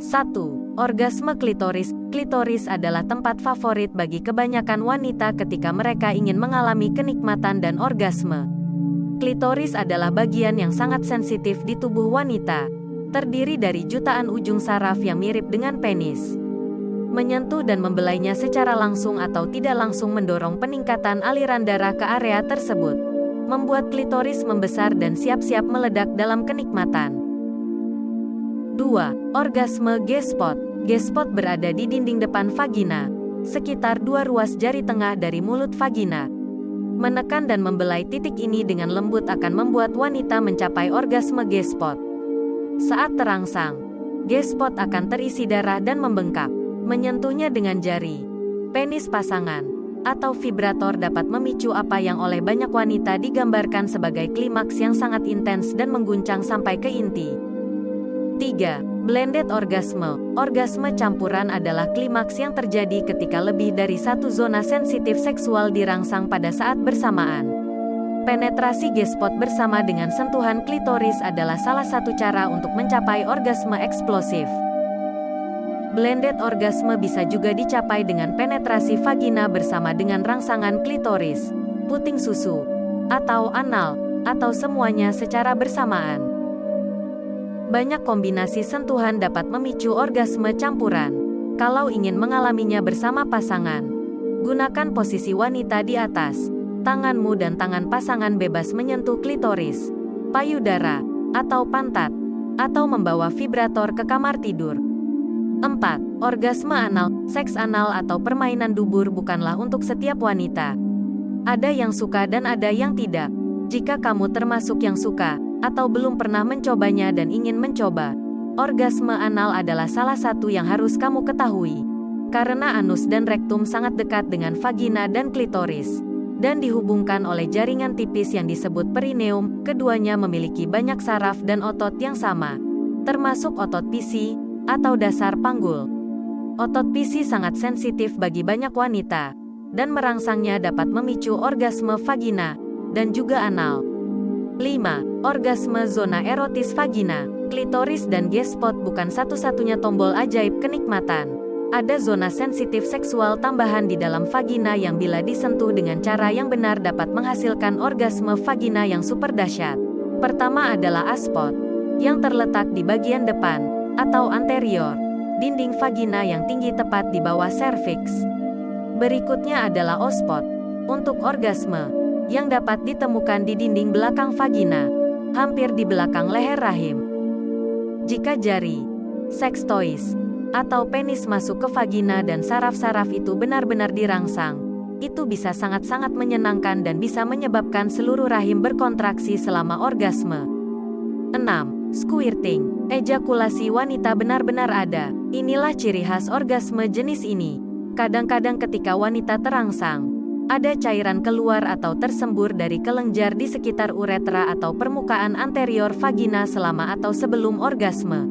1. Orgasme klitoris. Klitoris adalah tempat favorit bagi kebanyakan wanita ketika mereka ingin mengalami kenikmatan dan orgasme. Klitoris adalah bagian yang sangat sensitif di tubuh wanita. Terdiri dari jutaan ujung saraf yang mirip dengan penis. Menyentuh dan membelainya secara langsung atau tidak langsung mendorong peningkatan aliran darah ke area tersebut, membuat klitoris membesar dan siap-siap meledak dalam kenikmatan. 2. Orgasme G-spot. G-spot berada di dinding depan vagina, sekitar 2 ruas jari tengah dari mulut vagina. Menekan dan membelai titik ini dengan lembut akan membuat wanita mencapai orgasme G-spot. Saat terangsang, G-spot akan terisi darah dan membengkak. Menyentuhnya dengan jari, penis pasangan, atau vibrator dapat memicu apa yang oleh banyak wanita digambarkan sebagai klimaks yang sangat intens dan mengguncang sampai ke inti. 3. Blended orgasme. Orgasme campuran adalah klimaks yang terjadi ketika lebih dari satu zona sensitif seksual dirangsang pada saat bersamaan. Penetrasi G-spot bersama dengan sentuhan klitoris adalah salah satu cara untuk mencapai orgasme eksplosif. Blended orgasme bisa juga dicapai dengan penetrasi vagina bersama dengan rangsangan klitoris, puting susu, atau anal, atau semuanya secara bersamaan. Banyak kombinasi sentuhan dapat memicu orgasme campuran. Kalau ingin mengalaminya bersama pasangan, gunakan posisi wanita di atas. Tanganmu dan tangan pasangan bebas menyentuh klitoris, payudara, atau pantat, atau membawa vibrator ke kamar tidur. 4. Orgasme anal. Seks anal atau permainan dubur bukanlah untuk setiap wanita. Ada yang suka dan ada yang tidak. Jika kamu termasuk yang suka, atau belum pernah mencobanya dan ingin mencoba, orgasme anal adalah salah satu yang harus kamu ketahui. Karena anus dan rektum sangat dekat dengan vagina dan klitoris, dan dihubungkan oleh jaringan tipis yang disebut perineum, keduanya memiliki banyak saraf dan otot yang sama, termasuk otot pisi, atau dasar panggul. Otot pisi sangat sensitif bagi banyak wanita, dan merangsangnya dapat memicu orgasme vagina, dan juga anal. 5. Orgasme zona erotis vagina. Klitoris dan G-spot bukan satu-satunya tombol ajaib kenikmatan. Ada zona sensitif seksual tambahan di dalam vagina yang bila disentuh dengan cara yang benar dapat menghasilkan orgasme vagina yang super dahsyat. Pertama adalah A-spot, yang terletak di bagian depan, atau anterior, dinding vagina yang tinggi tepat di bawah serviks. Berikutnya adalah O-spot, untuk orgasme, yang dapat ditemukan di dinding belakang vagina, hampir di belakang leher rahim. Jika jari, sex toys, atau penis masuk ke vagina dan saraf-saraf itu benar-benar dirangsang, itu bisa sangat-sangat menyenangkan dan bisa menyebabkan seluruh rahim berkontraksi selama orgasme. 6. Squirting. Ejakulasi wanita benar-benar ada. Inilah ciri khas orgasme jenis ini. Kadang-kadang ketika wanita terangsang, ada cairan keluar atau tersembur dari kelenjar di sekitar uretra atau permukaan anterior vagina selama atau sebelum orgasme.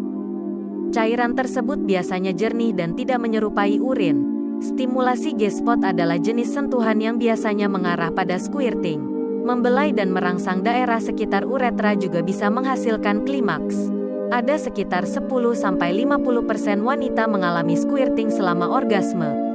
Cairan tersebut biasanya jernih dan tidak menyerupai urin. Stimulasi G-spot adalah jenis sentuhan yang biasanya mengarah pada squirting. Membelai dan merangsang daerah sekitar uretra juga bisa menghasilkan klimaks. Ada sekitar 10-50% wanita mengalami squirting selama orgasme.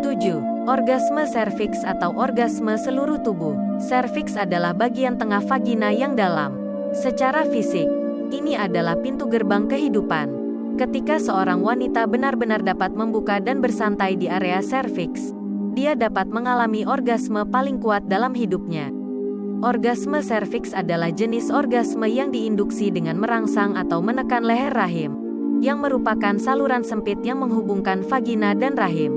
7. Orgasme serviks atau orgasme seluruh tubuh. Serviks adalah bagian tengah vagina yang dalam. Secara fisik, ini adalah pintu gerbang kehidupan. Ketika seorang wanita benar-benar dapat membuka dan bersantai di area serviks, dia dapat mengalami orgasme paling kuat dalam hidupnya. Orgasme serviks adalah jenis orgasme yang diinduksi dengan merangsang atau menekan leher rahim, yang merupakan saluran sempit yang menghubungkan vagina dan rahim.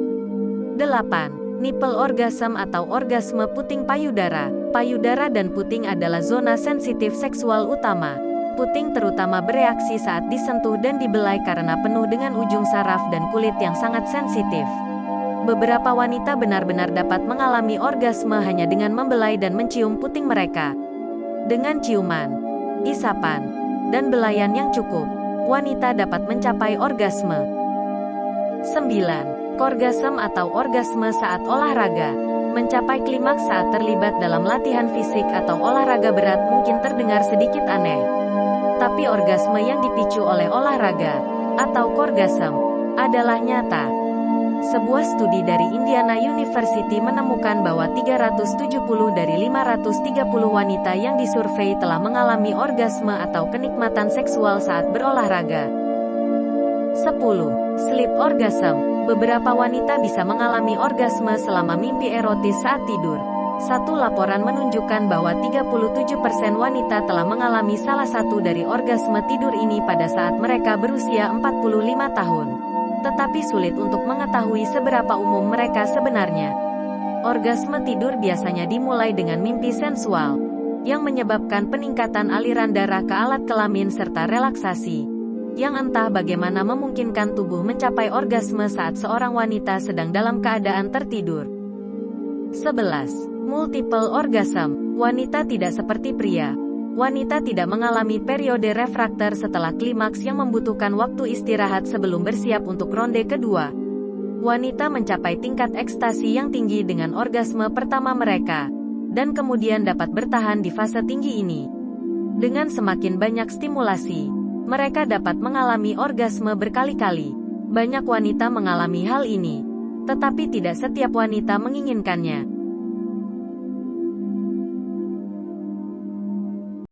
8. Nipple orgasm atau orgasme puting payudara. Payudara dan puting adalah zona sensitif seksual utama. Puting terutama bereaksi saat disentuh dan dibelai karena penuh dengan ujung saraf dan kulit yang sangat sensitif. Beberapa wanita benar-benar dapat mengalami orgasme hanya dengan membelai dan mencium puting mereka. Dengan ciuman, isapan, dan belayan yang cukup, wanita dapat mencapai orgasme. 9. Orgasme atau orgasme saat olahraga. Mencapai klimaks saat terlibat dalam latihan fisik atau olahraga berat mungkin terdengar sedikit aneh. Tapi orgasme yang dipicu oleh olahraga, atau orgasm, adalah nyata. Sebuah studi dari Indiana University menemukan bahwa 370 dari 530 wanita yang disurvei telah mengalami orgasme atau kenikmatan seksual saat berolahraga. 10. Sleep orgasm. Beberapa wanita bisa mengalami orgasme selama mimpi erotis saat tidur. Satu laporan menunjukkan bahwa 37% wanita telah mengalami salah satu dari orgasme tidur ini pada saat mereka berusia 45 tahun. Tetapi sulit untuk mengetahui seberapa umum mereka sebenarnya. Orgasme tidur biasanya dimulai dengan mimpi sensual, yang menyebabkan peningkatan aliran darah ke alat kelamin serta relaksasi, yang entah bagaimana memungkinkan tubuh mencapai orgasme saat seorang wanita sedang dalam keadaan tertidur. 11. Multiple orgasm. Wanita tidak seperti pria. Wanita tidak mengalami periode refraktor setelah klimaks yang membutuhkan waktu istirahat sebelum bersiap untuk ronde kedua. Wanita mencapai tingkat ekstasi yang tinggi dengan orgasme pertama mereka, dan kemudian dapat bertahan di fase tinggi ini. Dengan semakin banyak stimulasi, mereka dapat mengalami orgasme berkali-kali. Banyak wanita mengalami hal ini, tetapi tidak setiap wanita menginginkannya.